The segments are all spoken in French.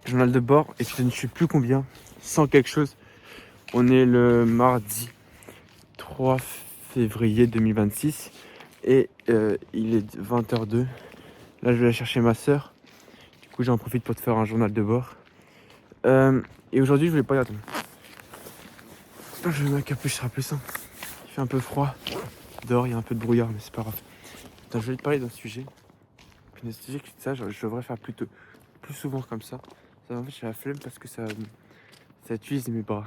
journal de bord, et je ne sais plus combien, 100 quelque chose. On est le mardi 3 février 2026 et il est 20h02. Là, je vais aller chercher ma soeur. Du coup, j'en profite pour te faire un journal de bord. Et aujourd'hui, je voulais pas... Attends. Je vais mettre un capuche, ce sera plus simple. Il fait un peu froid. Dehors, il y a un peu de brouillard, mais c'est pas grave. Attends, je vais te parler d'un sujet. Un sujet que ça, je devrais faire plus souvent comme ça. En fait, j'ai la flemme parce que ça utilise mes bras.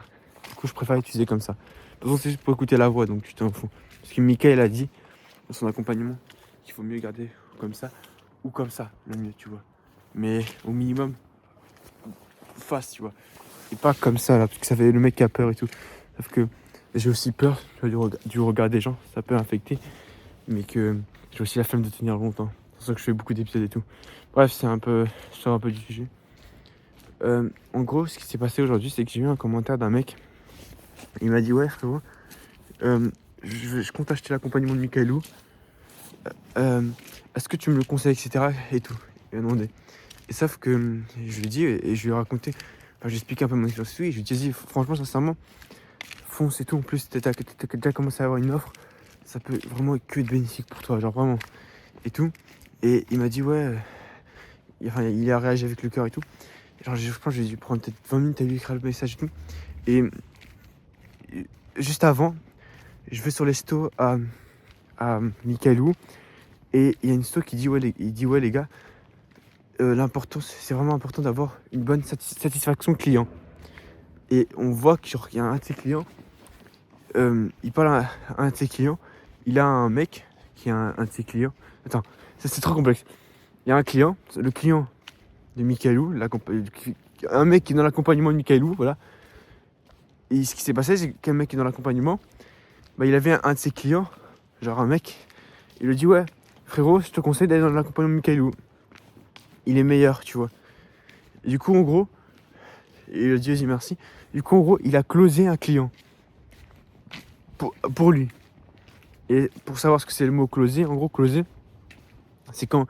Du coup, je préfère utiliser comme ça. De toute façon, c'est juste pour écouter la voix, donc tu t'en fous. Parce que Michael a dit dans son accompagnement qu'il faut mieux garder comme ça ou comme ça, le mieux, tu vois. Mais au minimum, face, tu vois. Et pas comme ça, là, parce que ça fait le mec qui a peur et tout. Sauf que j'ai aussi peur du regard des gens, ça peut infecter. Mais que j'ai aussi la flemme de tenir longtemps. C'est pour ça que je fais beaucoup d'épisodes et tout. Bref, je sors un peu du sujet. En gros, ce qui s'est passé aujourd'hui, c'est que j'ai eu un commentaire d'un mec. Il m'a dit, ouais, frérot, je compte acheter l'accompagnement de Michaelou. Est-ce que tu me le conseilles, etc. Et tout. Il m'a demandé. Et sauf que je lui ai dit, et je lui ai raconté, enfin, j'ai expliqué un peu mon expérience. Et je lui ai dit, franchement, sincèrement, fonce et tout. En plus, t'as déjà commencé à avoir une offre. Ça peut vraiment être que être bénéfique pour toi, genre vraiment. Et tout. Et il m'a dit, ouais. Il a réagi avec le cœur et tout. Genre, je pense que j'ai dû prendre peut-être 20 minutes à lui écrire le message et tout. Et juste avant, je vais sur les stos à Michaelou. Et il y a une sto qui dit, ouais, les gars, l'important, c'est vraiment important d'avoir une bonne satisfaction client. Et on voit qu'il y a un de ses clients, il parle à un de ses clients, il a un mec qui est un de ses clients. Attends, ça c'est trop complexe. Il y a un client, le client de Michaelou, un mec qui est dans l'accompagnement de Michaelou, voilà. Et ce qui s'est passé, c'est qu'un mec qui est dans l'accompagnement, bah, il avait un de ses clients, genre un mec, il lui dit, ouais, frérot, je te conseille d'aller dans l'accompagnement de Michaelou. Il est meilleur, tu vois. Et du coup, en gros, il a dit, vas-y, merci. Du coup, en gros, il a closé un client pour lui. Et pour savoir ce que c'est le mot closer, en gros, closer, c'est quand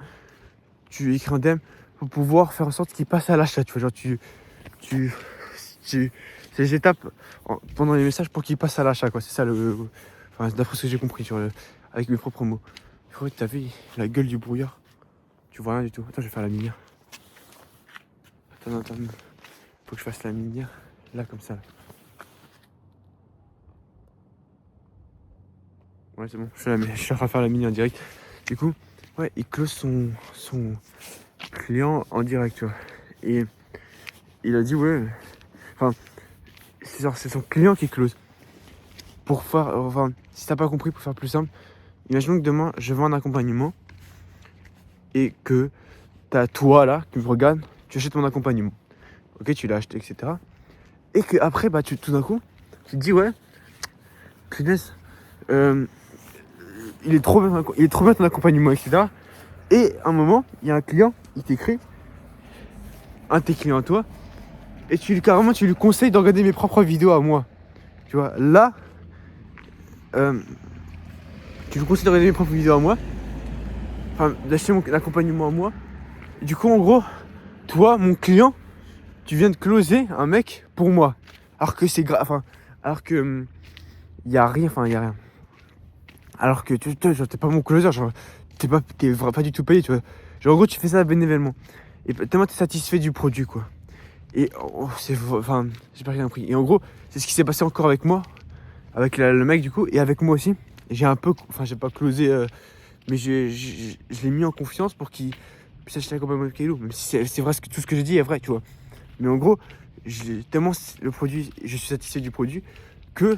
tu écris un DM pour pouvoir faire en sorte qu'il passe à l'achat. Tu vois, genre, c'est les étapes pendant les messages pour qu'il passe à l'achat, quoi. C'est ça enfin, d'après ce que j'ai compris avec mes propres mots. T'as vu la gueule du brouillard? Tu vois rien du tout. Attends, je vais faire la minière. Attends. Faut que je fasse la minière. Là, comme ça. Ouais, c'est bon. Je suis en train de faire la minière en direct. Du coup, ouais, il close son client en direct, tu vois. Et il a dit, ouais. Enfin, c'est son client qui close. Pour faire. Enfin, si t'as pas compris, pour faire plus simple, imaginons que demain, je vends un accompagnement et que t'as toi là, qui me regarde, tu achètes mon accompagnement. Ok, tu l'as acheté, etc. Et que après, bah, tout d'un coup, tu te dis, ouais, punaise, il est trop bien ton accompagnement, etc. Et à un moment, il y a un client, il t'écrit, un de tes clients à toi, et carrément, tu lui conseilles de regarder mes propres vidéos à moi. Tu vois, là, tu lui conseilles de regarder mes propres vidéos à moi, enfin, d'acheter mon accompagnement à moi. Et du coup, en gros, toi, mon client, tu viens de closer un mec pour moi. Alors que c'est grave, enfin, alors que y a rien. Alors que genre, t'es pas mon closer, genre, t'es pas du tout payé, tu vois. Genre, en gros, tu fais ça bénévolement. Et tellement t'es satisfait du produit, quoi. Et enfin, j'ai pas rien compris. Et en gros, c'est ce qui s'est passé encore avec moi, avec le mec du coup, et avec moi aussi. Et j'ai un peu, enfin, j'ai pas closé, mais je l'ai mis en confiance pour qu'il puisse acheter un compagnon avec Kailou. Même si c'est vrai, tout ce que j'ai dit est vrai, tu vois. Mais en gros, tellement le produit, je suis satisfait du produit que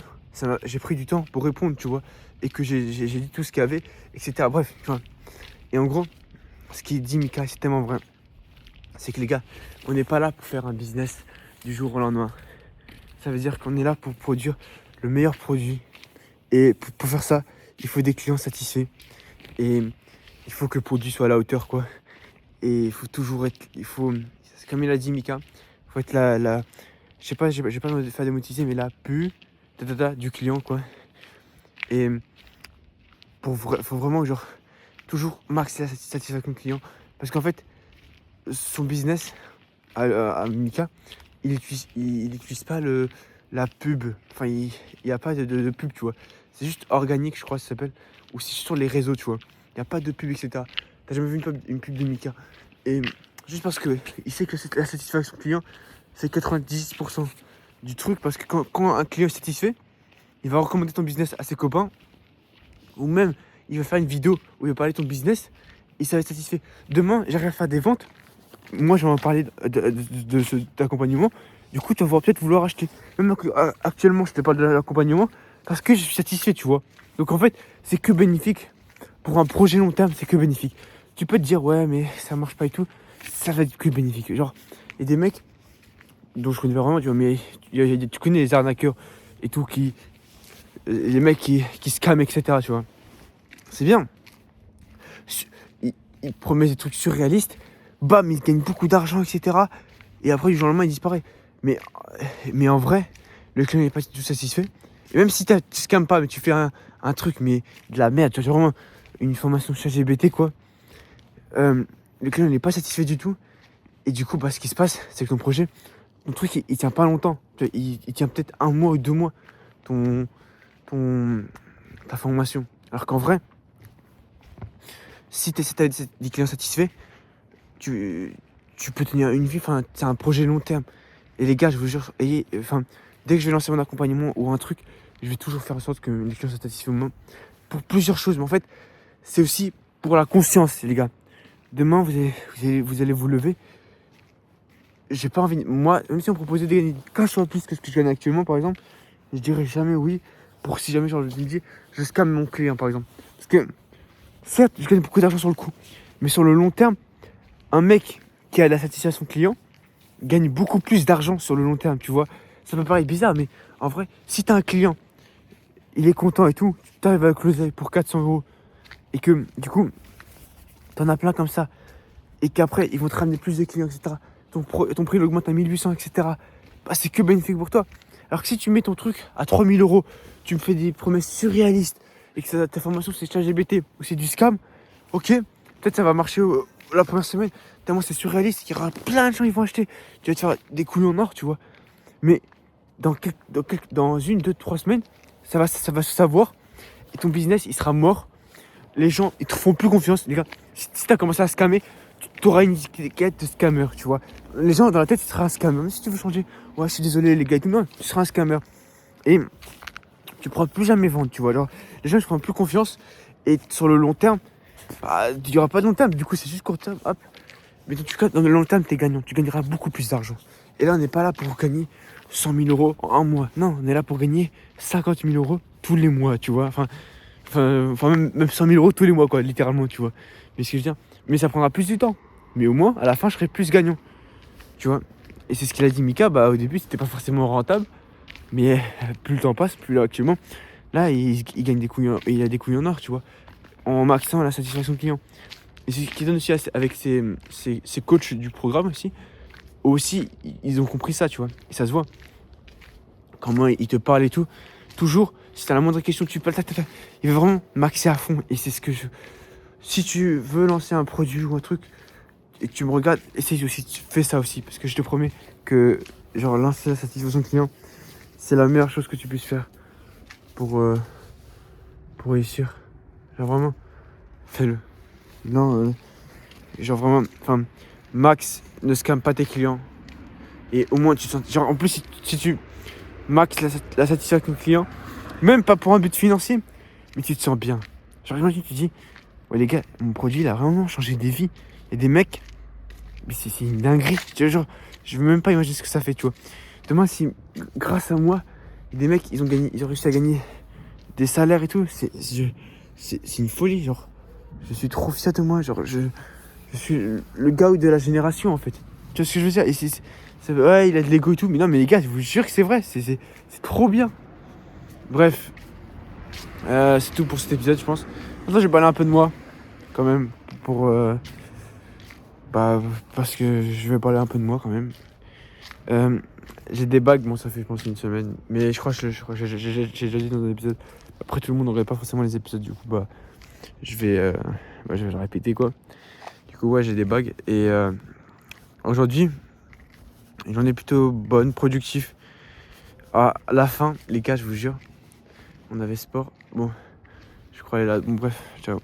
j'ai pris du temps pour répondre, tu vois. Et que j'ai dit tout ce qu'il y avait, etc. Bref, tu vois. Et en gros, ce qu'il dit Mika, c'est tellement vrai. C'est que les gars, on n'est pas là pour faire un business du jour au lendemain. Ça veut dire qu'on est là pour produire le meilleur produit. Et pour faire ça, il faut des clients satisfaits. Et il faut que le produit soit à la hauteur, quoi. Et il faut toujours être... comme il a dit Mika, il faut être je sais pas, j'ai pas envie de faire démonétiser, mais la du client, quoi. Et faut vraiment, genre, toujours maxer la satisfaction client. Parce qu'en fait, son business, à Mika, il utilise pas la pub. Enfin, il n'y a pas de pub, tu vois. C'est juste organique, je crois que ça s'appelle. Ou c'est sur les réseaux, tu vois. Il n'y a pas de pub, etc. T'as jamais vu une pub de Mika. Et juste parce que il sait que la satisfaction client, c'est 90% du truc. Parce que quand un client est satisfait, il va recommander ton business à ses copains. Ou même, il va faire une vidéo où il va parler de ton business. Et ça va être satisfait. Demain, j'arrive à faire des ventes. Moi, j'en vais parler de cet accompagnement. Du coup, tu vas peut-être vouloir acheter. Même actuellement, je te parle de l'accompagnement parce que je suis satisfait, tu vois. Donc, en fait, c'est que bénéfique. Pour un projet long terme, c'est que bénéfique. Tu peux te dire, ouais, mais ça marche pas et tout. Ça va être que bénéfique. Genre, il y a des mecs dont je connais vraiment, tu vois, mais tu connais les arnaqueurs et tout, les mecs qui scamment, etc., tu vois. C'est bien. Il promet des trucs surréalistes. Bam, il gagne beaucoup d'argent, etc. Et après, du jour au lendemain, il disparaît. Mais en vrai, le client n'est pas du tout satisfait. Et même si tu scams pas, mais tu fais un truc, mais de la merde, tu as vraiment une formation sur ChatGPT, quoi. Le client n'est pas satisfait du tout. Et du coup, ce qui se passe, c'est que ton truc, il tient pas longtemps. Il tient peut-être 1 mois ou 2 mois, ton, ta formation. Alors qu'en vrai, si tu as des clients satisfaits, tu peux tenir une vie, enfin, c'est un projet long terme. Et les gars, je vous jure, dès que je vais lancer mon accompagnement ou un truc, je vais toujours faire en sorte que les clients soient satisfaits au moins. Pour plusieurs choses, mais en fait, c'est aussi pour la conscience, les gars. Demain, vous allez vous lever. J'ai pas envie, moi, même si on me proposait de gagner 15 fois plus que ce que je gagne actuellement, par exemple, je dirais jamais oui, pour si jamais, genre, je me dis, je scamme mon client, par exemple. Parce que, certes, je gagne beaucoup d'argent sur le coup, mais sur le long terme, un mec qui a la satisfaction client gagne beaucoup plus d'argent sur le long terme, tu vois. Ça peut paraître bizarre, mais en vrai, si t'as un client, il est content et tout, tu arrives à le closer pour 400 € et que, du coup, t'en as plein comme ça, et qu'après, ils vont te ramener plus de clients, etc. Ton prix il augmente à 1800, etc. C'est que bénéfique pour toi. Alors que si tu mets ton truc à 3000 €, tu me fais des promesses surréalistes et que ta formation c'est ChatGPT ou c'est du scam, ok, peut-être ça va marcher la première semaine. Tellement c'est surréaliste, il y aura plein de gens qui vont acheter. Tu vas te faire des couilles en or, tu vois. Mais dans 1, 2, 3 semaines, ça va se savoir et ton business il sera mort. Les gens ils te font plus confiance, les gars. Si t'as commencé à scammer, tu auras une étiquette de scammer, tu vois. Les gens dans la tête, tu seras un scammer. Même si tu veux changer, ouais, je suis désolé, les gars, non, tu seras un scammer. Et tu pourras plus jamais vendre, tu vois. Genre, les gens ils te font plus confiance. Et sur le long terme, il n'y aura pas de long terme. Du coup, c'est juste court terme, hop. Mais en tout cas, dans le long terme, tu es gagnant. Tu gagneras beaucoup plus d'argent. Et là, on n'est pas là pour gagner 100 000 € en un mois. Non, on est là pour gagner 50 000 € tous les mois, tu vois. Même 100 000 € tous les mois, quoi, littéralement, tu vois. Mais ce que je veux dire, mais ça prendra plus de temps. Mais au moins, à la fin, je serai plus gagnant, tu vois. Et c'est ce qu'il a dit Mika, au début, c'était pas forcément rentable. Mais plus le temps passe, plus là, actuellement, là, il gagne des couilles, il a des couilles en or, tu vois. En maxant la satisfaction client. Et c'est ce qui donne aussi avec ces coachs du programme aussi, ils ont compris ça, tu vois. Et ça se voit. Comment ils te parlent et tout. Toujours, si t'as la moindre question, tu parles, il veut vraiment maxer à fond. Et c'est ce que si tu veux lancer un produit ou un truc, et que tu me regardes, essaye aussi, fais ça aussi. Parce que je te promets que, genre, lancer la satisfaction client, c'est la meilleure chose que tu puisses faire pour réussir. Genre, vraiment, fais-le. Non, genre, vraiment, max, ne scamme pas tes clients. Et au moins, tu te sens. Genre, en plus, si tu max la satisfaction client, même pas pour un but financier, mais tu te sens bien. Genre, imagine, tu dis, ouais, les gars, mon produit, il a vraiment changé des vies. Il y a des mecs, mais c'est une dinguerie. Tu vois, genre, je veux même pas imaginer ce que ça fait, tu vois. Demain, si, grâce à moi, des mecs, ils ont réussi à gagner des salaires et tout, c'est une folie, genre. Je suis trop fier de moi, genre, je suis le gars de la génération, en fait. Tu vois ce que je veux dire? Et ouais, il a de l'ego et tout, mais non, mais les gars, je vous jure que c'est vrai, c'est trop bien. Bref, c'est tout pour cet épisode, je pense. Maintenant, je vais parler un peu de moi, quand même, parce que je vais parler un peu de moi, quand même. J'ai des bagues, bon, ça fait, je pense, une semaine, mais je crois que j'ai déjà dit dans un épisode. Après, tout le monde n'aurait pas forcément les épisodes, du coup, je vais le répéter, quoi. Du coup, ouais, j'ai des bagues, et aujourd'hui, Une journée plutôt bonne, productive. À la fin, les gars, je vous jure, on avait sport. Bon, je crois aller là. Bon, bref, ciao.